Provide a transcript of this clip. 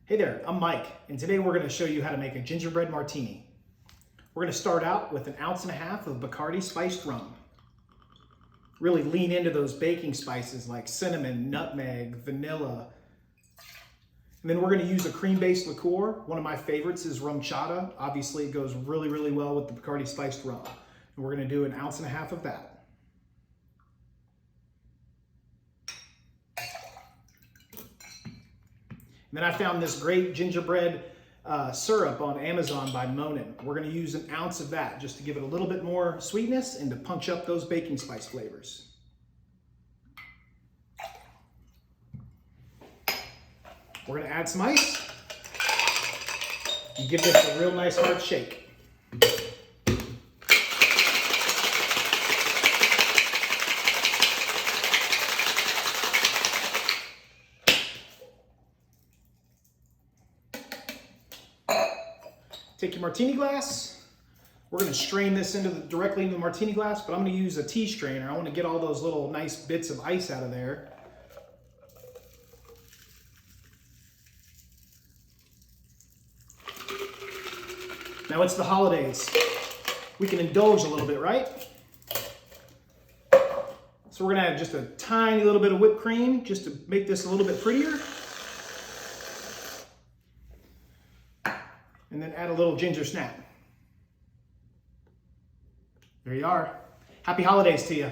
Hey there, I'm Mike, and today we're going to show you how to make a gingerbread martini. We're going to start out with 1.5 ounces of Bacardi Spiced Rum. Really lean into those baking spices like cinnamon, nutmeg, vanilla. And then we're going to use a cream-based liqueur. One of my favorites is RumChata. Obviously, it goes really, really well with the Bacardi Spiced Rum. And we're going to do 1.5 ounces of that. And then I found this great gingerbread syrup on Amazon by Monin. We're going to use 1 ounce of that just to give it a little bit more sweetness and to punch up those baking spice flavors. We're going to add some ice and give this a real nice hard shake. Take your martini glass. We're going to strain this directly into the martini glass, but I'm going to use a tea strainer. I want to get all those little nice bits of ice out of there. Now it's the holidays. We can indulge a little bit, right? So we're going to add just a tiny little bit of whipped cream just to make this a little bit prettier. And then add a little ginger snap. There you are. Happy holidays to you.